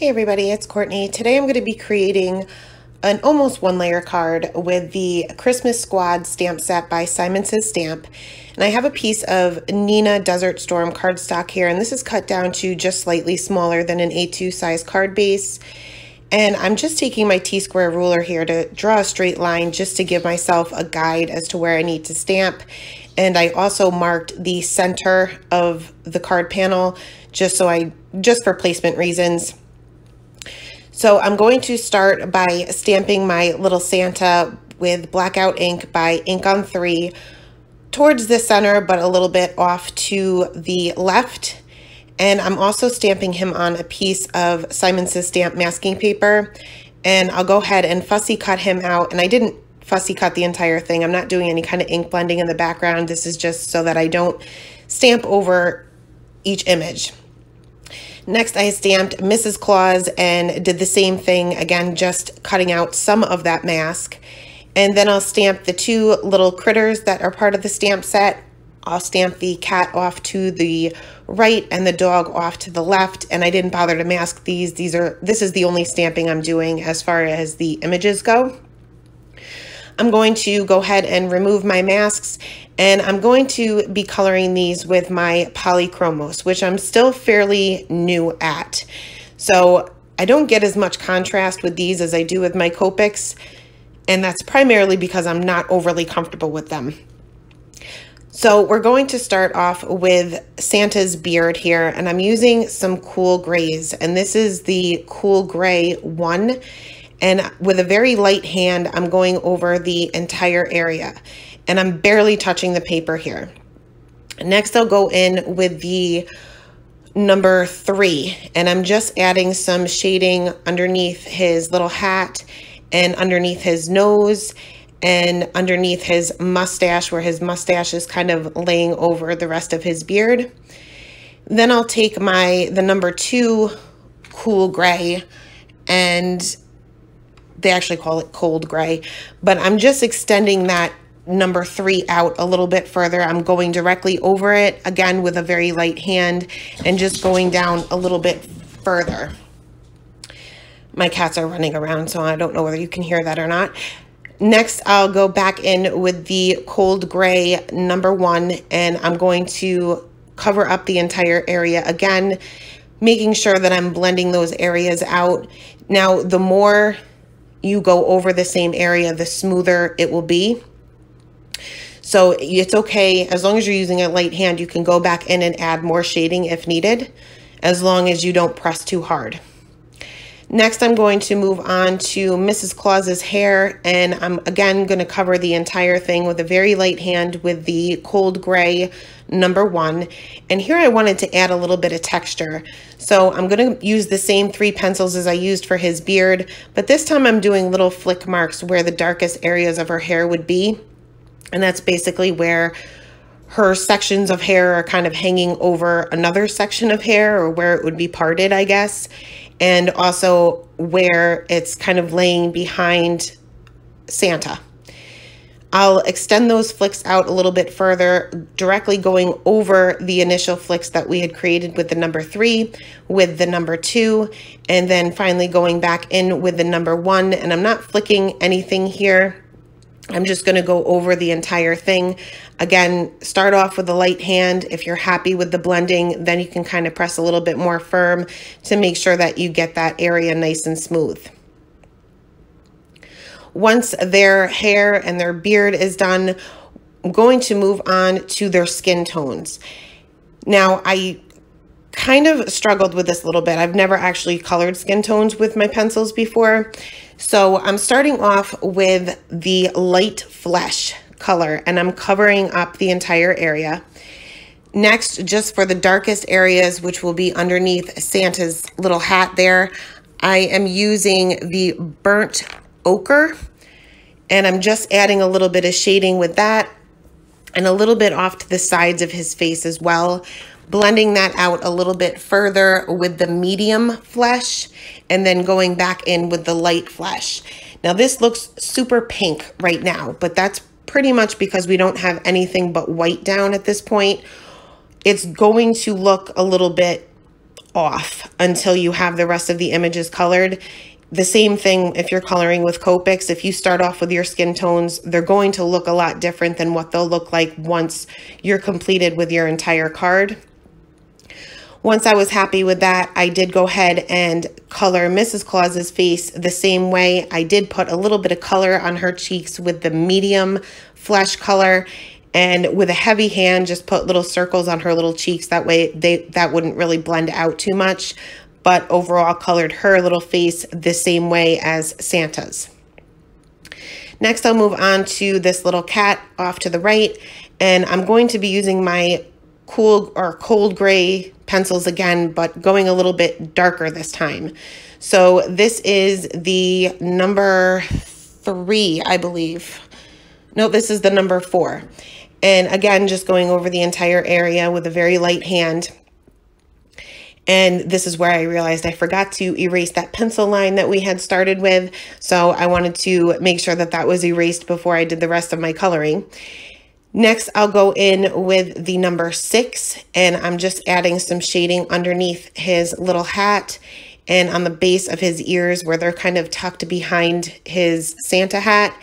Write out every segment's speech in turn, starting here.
Hey everybody, it's Courtney. Today I'm going to be creating an almost one layer card with the Christmas Squad stamp set by Simon Says Stamp. And I have a piece of Nina Desert Storm cardstock here, and this is cut down to just slightly smaller than an A2 size card base. And I'm just taking my T-square ruler here to draw a straight line just to give myself a guide as to where I need to stamp. And I also marked the center of the card panel just for placement reasons. So I'm going to start by stamping my little Santa with blackout ink by Ink on 3 towards the center, but a little bit off to the left. And I'm also stamping him on a piece of Simon Says Stamp masking paper. And I'll go ahead and fussy cut him out. And I didn't fussy cut the entire thing. I'm not doing any kind of ink blending in the background. This is just so that I don't stamp over each image. Next, I stamped Mrs. Claus and did the same thing, again, just cutting out some of that mask. And then I'll stamp the two little critters that are part of the stamp set. I'll stamp the cat off to the right and the dog off to the left, and I didn't bother to mask these. This is the only stamping I'm doing as far as the images go. I'm going to go ahead and remove my masks, and I'm going to be coloring these with my Polychromos, which I'm still fairly new at. So I don't get as much contrast with these as I do with my Copics, and that's primarily because I'm not overly comfortable with them. So we're going to start off with Santa's beard here, and I'm using some cool grays, and this is the Cool Gray 1. And with a very light hand, I'm going over the entire area, and I'm barely touching the paper here. Next, I'll go in with the number 3, and I'm just adding some shading underneath his little hat and underneath his nose and underneath his mustache, where his mustache is kind of laying over the rest of his beard. Then I'll take the number 2 Cool Gray, and they actually call it Cold Gray, but I'm just extending that number 3 out a little bit further. I'm going directly over it, again with a very light hand, and just going down a little bit further. My cats are running around, so I don't know whether you can hear that or not. Next, I'll go back in with the Cold Gray number 1, and I'm going to cover up the entire area again, making sure that I'm blending those areas out. Now, the more you go over the same area, the smoother it will be. So it's okay, as long as you're using a light hand, you can go back in and add more shading if needed, as long as you don't press too hard. Next, I'm going to move on to Mrs. Claus's hair, and I'm again going to cover the entire thing with a very light hand with the Cold Gray number 1. And here I wanted to add a little bit of texture. So I'm going to use the same 3 pencils as I used for his beard, but this time I'm doing little flick marks where the darkest areas of her hair would be. And that's basically where her sections of hair are kind of hanging over another section of hair, or where it would be parted, I guess. And also where it's kind of laying behind Santa. I'll extend those flicks out a little bit further, directly going over the initial flicks that we had created with the number 3, with the number 2, and then finally going back in with the number 1. And I'm not flicking anything here. I'm just going to go over the entire thing. Again, start off with a light hand. If you're happy with the blending, then you can kind of press a little bit more firm to make sure that you get that area nice and smooth. Once their hair and their beard is done, I'm going to move on to their skin tones. Now, I kind of struggled with this a little bit. I've never actually colored skin tones with my pencils before. So I'm starting off with the light flesh color, and I'm covering up the entire area. Next, just for the darkest areas, which will be underneath Santa's little hat there, I am using the burnt ochre, and I'm just adding a little bit of shading with that, and a little bit off to the sides of his face as well, blending that out a little bit further with the medium flesh, and then going back in with the light flesh. Now this looks super pink right now, but that's pretty much because we don't have anything but white down at this point. It's going to look a little bit off until you have the rest of the images colored. The same thing if you're coloring with Copics. If you start off with your skin tones, they're going to look a lot different than what they'll look like once you're completed with your entire card. Once I was happy with that, I did go ahead and color Mrs. Claus's face the same way. I did put a little bit of color on her cheeks with the medium flesh color, and with a heavy hand, just put little circles on her little cheeks. That way that wouldn't really blend out too much. But overall colored her little face the same way as Santa's. Next, I'll move on to this little cat off to the right, and I'm going to be using my cool or cold gray pencils again, but going a little bit darker this time. So this is the number 3, I believe. No, this is the number 4. And again, just going over the entire area with a very light hand. And this is where I realized I forgot to erase that pencil line that we had started with. So I wanted to make sure that that was erased before I did the rest of my coloring. Next, I'll go in with the number 6, and I'm just adding some shading underneath his little hat and on the base of his ears where they're kind of tucked behind his Santa hat.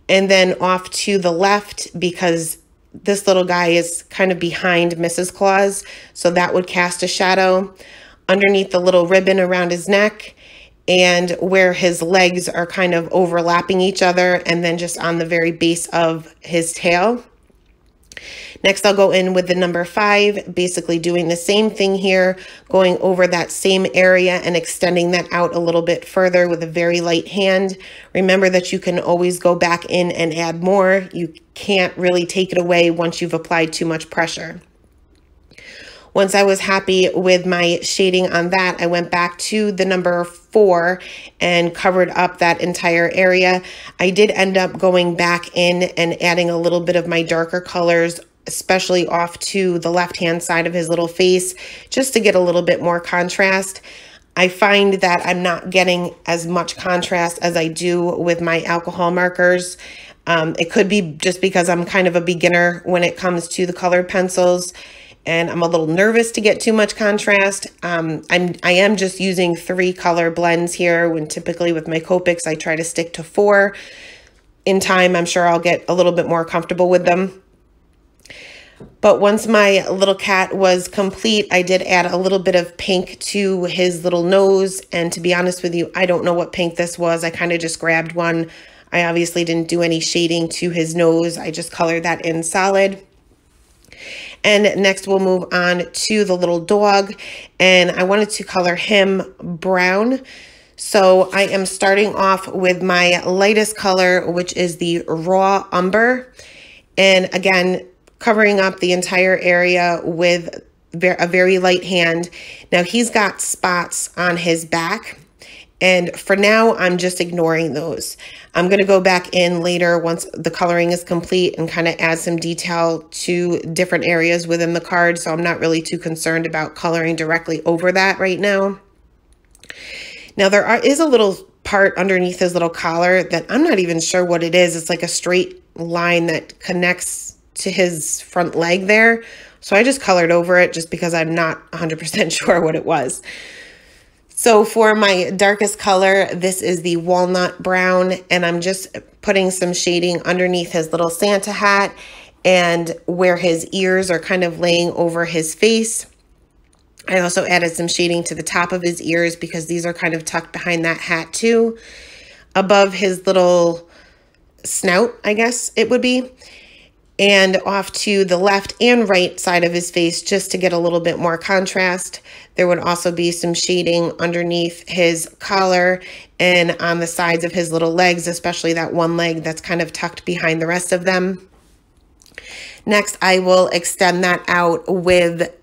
And then off to the left, because this little guy is kind of behind Mrs. Claus, so that would cast a shadow underneath the little ribbon around his neck and where his legs are kind of overlapping each other, and then just on the very base of his tail. Next, I'll go in with the number 5, basically doing the same thing here, going over that same area and extending that out a little bit further with a very light hand. Remember that you can always go back in and add more. You can't really take it away once you've applied too much pressure. Once I was happy with my shading on that, I went back to the number 4 and covered up that entire area. I did end up going back in and adding a little bit of my darker colors, especially off to the left-hand side of his little face, just to get a little bit more contrast. I find that I'm not getting as much contrast as I do with my alcohol markers. It could be just because I'm kind of a beginner when it comes to the colored pencils, and I'm a little nervous to get too much contrast. I am just using 3 color blends here, when typically with my Copics, I try to stick to 4. In time, I'm sure I'll get a little bit more comfortable with them. But once my little cat was complete, I did add a little bit of pink to his little nose. And to be honest with you, I don't know what pink this was. I kind of just grabbed one. I obviously didn't do any shading to his nose. I just colored that in solid. And next we'll move on to the little dog, and I wanted to color him brown. So I am starting off with my lightest color, which is the raw umber. And again, covering up the entire area with a very light hand. Now he's got spots on his back, and for now, I'm just ignoring those. I'm going to go back in later once the coloring is complete and kind of add some detail to different areas within the card. So I'm not really too concerned about coloring directly over that right now. Now there is a little part underneath his little collar that I'm not even sure what it is. It's like a straight line that connects to his front leg there. So I just colored over it just because I'm not 100% sure what it was. So for my darkest color, this is the walnut brown, and I'm just putting some shading underneath his little Santa hat and where his ears are kind of laying over his face. I also added some shading to the top of his ears because these are kind of tucked behind that hat too. Above his little snout, I guess it would be. And off to the left and right side of his face just to get a little bit more contrast. There would also be some shading underneath his collar and on the sides of his little legs, especially that one leg that's kind of tucked behind the rest of them. Next, I will extend that out with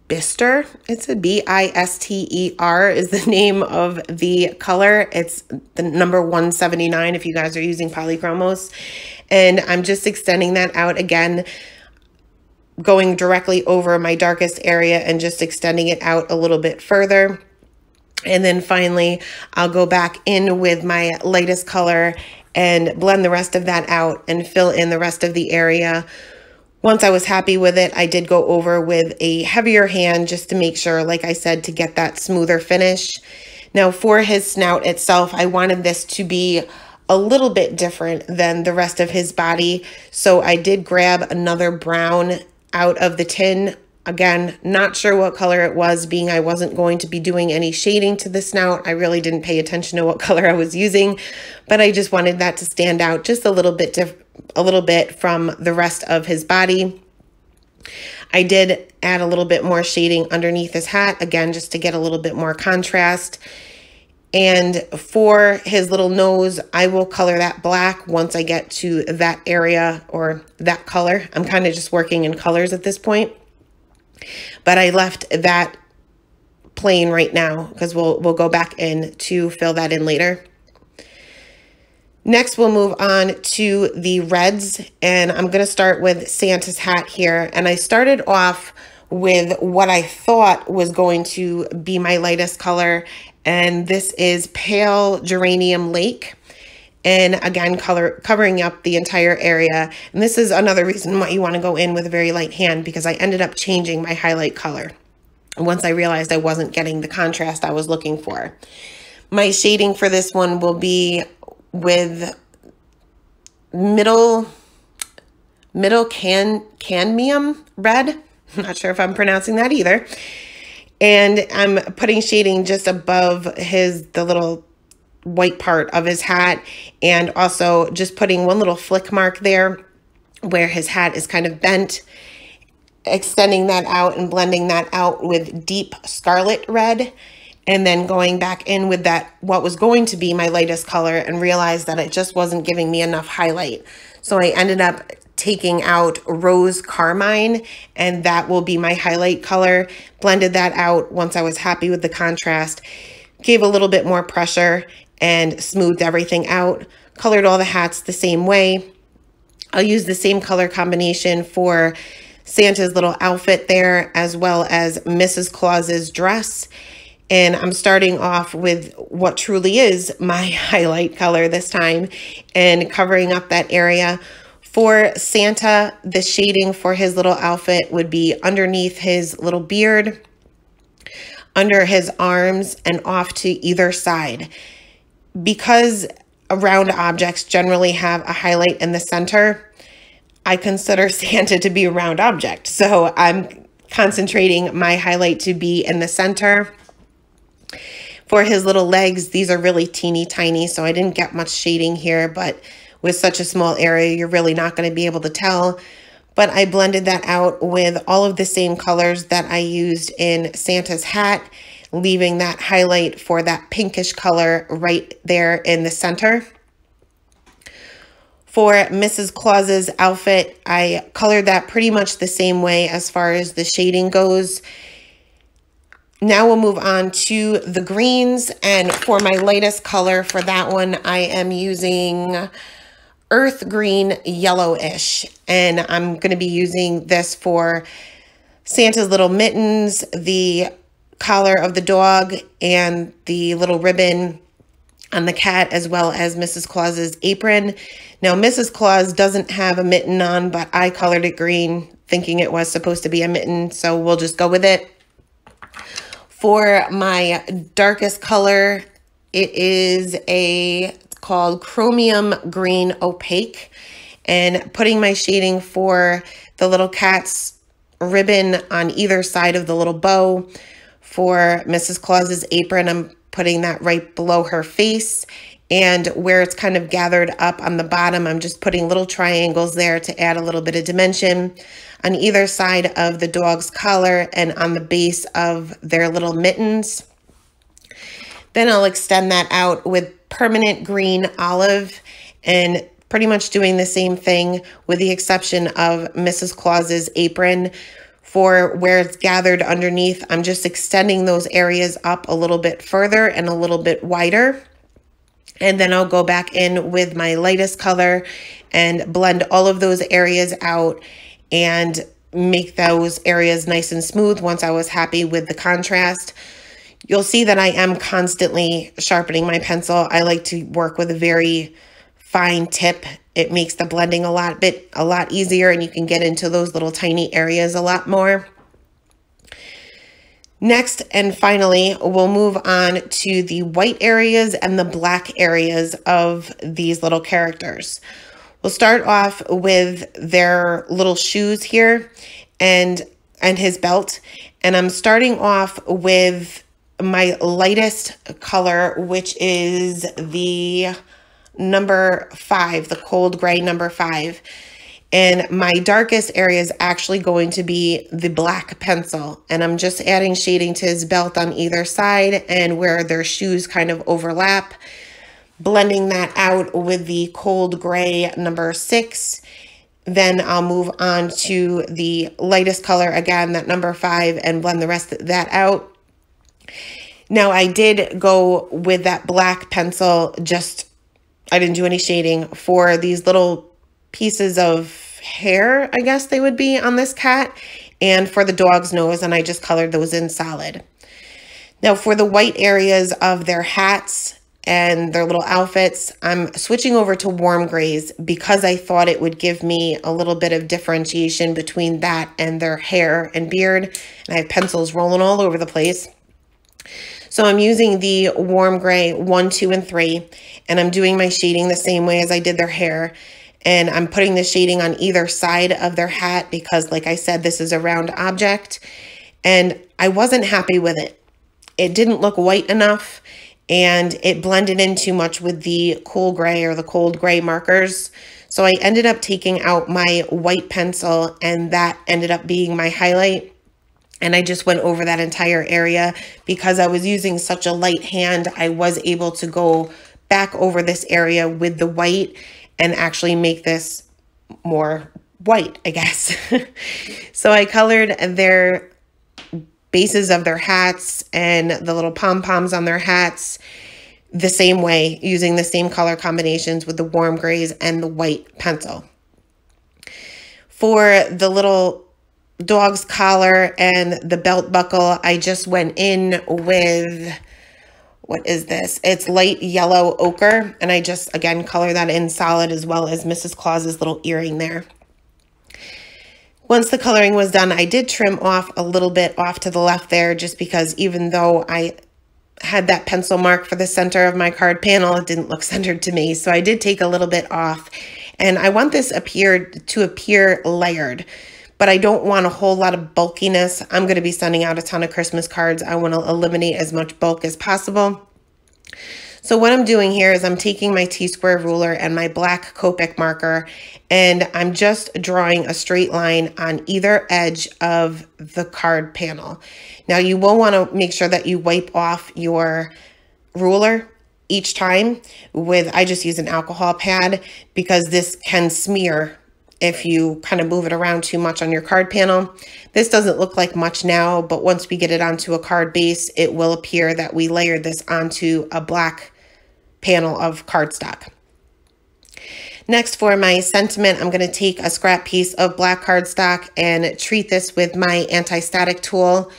Bister. It's a B-I-S-T-E-R is the name of the color. It's the number 179 if you guys are using Polychromos. And I'm just extending that out again, going directly over my darkest area and just extending it out a little bit further. And then finally, I'll go back in with my lightest color and blend the rest of that out and fill in the rest of the area Once I was happy with it, I did go over with a heavier hand just to make sure, like I said, to get that smoother finish. Now for his snout itself, I wanted this to be a little bit different than the rest of his body. So I did grab another brown out of the tin. Again, not sure what color it was, being I wasn't going to be doing any shading to the snout. I really didn't pay attention to what color I was using, but I just wanted that to stand out just a little bit from the rest of his body. I did add a little bit more shading underneath his hat, again, just to get a little bit more contrast. And for his little nose, I will color that black once I get to that area or that color. I'm kind of just working in colors at this point, but I left that plain right now because we'll go back in to fill that in later. Next, we'll move on to the reds, and I'm going to start with Santa's hat here. And I started off with what I thought was going to be my lightest color, and this is Pale Geranium Lake. And again, covering up the entire area. And this is another reason why you want to go in with a very light hand, because I ended up changing my highlight color once I realized I wasn't getting the contrast I was looking for. My shading for this one will be with middle cadmium red. I'm not sure if I'm pronouncing that either. And I'm putting shading just above the little white part of his hat, and also just putting one little flick mark there where his hat is kind of bent, extending that out and blending that out with deep scarlet red, and then going back in with that, what was going to be my lightest color, and realized that it just wasn't giving me enough highlight. So I ended up taking out Rose Carmine, and that will be my highlight color. Blended that out once I was happy with the contrast, gave a little bit more pressure and smoothed everything out. Colored all the hats the same way. I'll use the same color combination for Santa's little outfit there, as well as Mrs. Claus's dress. And I'm starting off with what truly is my highlight color this time and covering up that area. For Santa, the shading for his little outfit would be underneath his little beard, under his arms, and off to either side. Because round objects generally have a highlight in the center, I consider Santa to be a round object. So I'm concentrating my highlight to be in the center. For his little legs, these are really teeny tiny, so I didn't get much shading here, but with such a small area, you're really not going to be able to tell. But I blended that out with all of the same colors that I used in Santa's hat, leaving that highlight for that pinkish color right there in the center. For Mrs. Claus's outfit, I colored that pretty much the same way as far as the shading goes. Now we'll move on to the greens, and for my lightest color for that one, I am using earth green yellowish, and I'm going to be using this for Santa's little mittens, the collar of the dog, and the little ribbon on the cat, as well as Mrs. Claus's apron. Now Mrs. Claus doesn't have a mitten on, but I colored it green thinking it was supposed to be a mitten, so we'll just go with it. For my darkest color, it is called Chromium Green Opaque, and putting my shading for the little cat's ribbon on either side of the little bow. For Mrs. Claus's apron, I'm putting that right below her face, and where it's kind of gathered up on the bottom, I'm just putting little triangles there to add a little bit of dimension on either side of the dog's collar and on the base of their little mittens. Then I'll extend that out with permanent green olive, and pretty much doing the same thing with the exception of Mrs. Claus's apron. For where it's gathered underneath, I'm just extending those areas up a little bit further and a little bit wider. And then I'll go back in with my lightest color and blend all of those areas out and make those areas nice and smooth once I was happy with the contrast. You'll see that I am constantly sharpening my pencil. I like to work with a very fine tip. It makes the blending a lot easier, and you can get into those little tiny areas a lot more. Next and finally, we'll move on to the white areas and the black areas of these little characters. We'll start off with their little shoes here and his belt. And I'm starting off with my lightest color, which is the number 5, the cold gray number 5. And my darkest area is actually going to be the black pencil. And I'm just adding shading to his belt on either side and where their shoes kind of overlap. Blending that out with the cold gray number 6. Then I'll move on to the lightest color again, that number 5, and blend the rest of that out. Now I did go with that black pencil, I didn't do any shading for these little pieces of hair, I guess they would be on this cat, and for the dog's nose, and I just colored those in solid. Now for the white areas of their hats and their little outfits, I'm switching over to warm grays because I thought it would give me a little bit of differentiation between that and their hair and beard. And I have pencils rolling all over the place. So I'm using the warm gray 1, 2, and 3, and I'm doing my shading the same way as I did their hair. And I'm putting the shading on either side of their hat because, like I said, this is a round object. And I wasn't happy with it. It didn't look white enough, and it blended in too much with the cool gray or the cold gray markers. So I ended up taking out my white pencil, and that ended up being my highlight. And I just went over that entire area because I was using such a light hand. I was able to go back over this area with the white and actually make this more white, I guess. So I colored their bases of their hats and the little pom-poms on their hats the same way, using the same color combinations with the warm grays and the white pencil. For the little dog's collar and the belt buckle, I just went in with, what is this? It's light yellow ochre, and I just, again, color that in solid, as well as Mrs. Claus's little earring there. Once the coloring was done, I did trim off a little bit off to the left there, just because even though I had that pencil mark for the center of my card panel, it didn't look centered to me. So I did take a little bit off, and I want this to appear layered, but I don't want a whole lot of bulkiness. I'm going to be sending out a ton of Christmas cards. I want to eliminate as much bulk as possible. So what I'm doing here is I'm taking my T-square ruler and my black Copic marker, and I'm just drawing a straight line on either edge of the card panel. Now you will want to make sure that you wipe off your ruler each time with, I just use an alcohol pad because this can smear if you kind of move it around too much on your card panel. This doesn't look like much now, but once we get it onto a card base, it will appear that we layered this onto a black panel of cardstock. Next, for my sentiment, I'm going to take a scrap piece of black cardstock and treat this with my anti-static tool.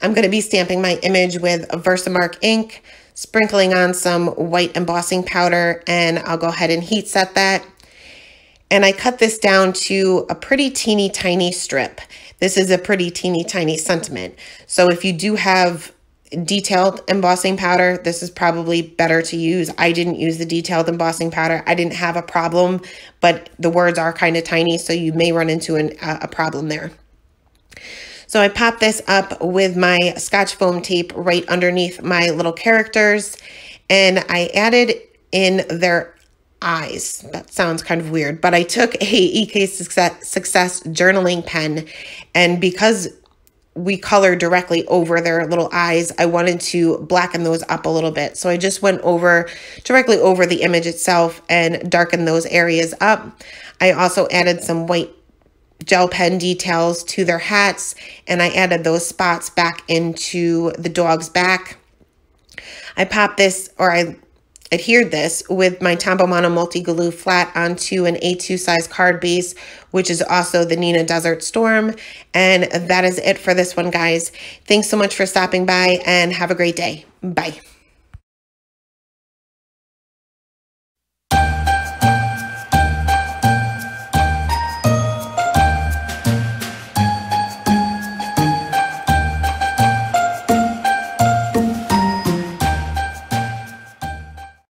I'm going to be stamping my image with a Versamark ink, sprinkling on some white embossing powder, and I'll go ahead and heat set that. And I cut this down to a pretty teeny tiny strip. This is a pretty teeny tiny sentiment. So if you do have detailed embossing powder, this is probably better to use. I didn't use the detailed embossing powder. I didn't have a problem, but the words are kind of tiny, so you may run into a problem there. So I popped this up with my Scotch foam tape right underneath my little characters, and I added in their eyes. That sounds kind of weird, but I took a EK Success journaling pen, and because we color directly over their little eyes, I wanted to blacken those up a little bit. So I just went directly over the image itself and darkened those areas up. I also added some white gel pen details to their hats, and I added those spots back into the dog's back. I popped this, or I adhered this with my Tombow Mono multi-glue flat onto an A2 size card base, which is also the Nina Desert Storm. And that is it for this one, guys. Thanks so much for stopping by, and have a great day. Bye.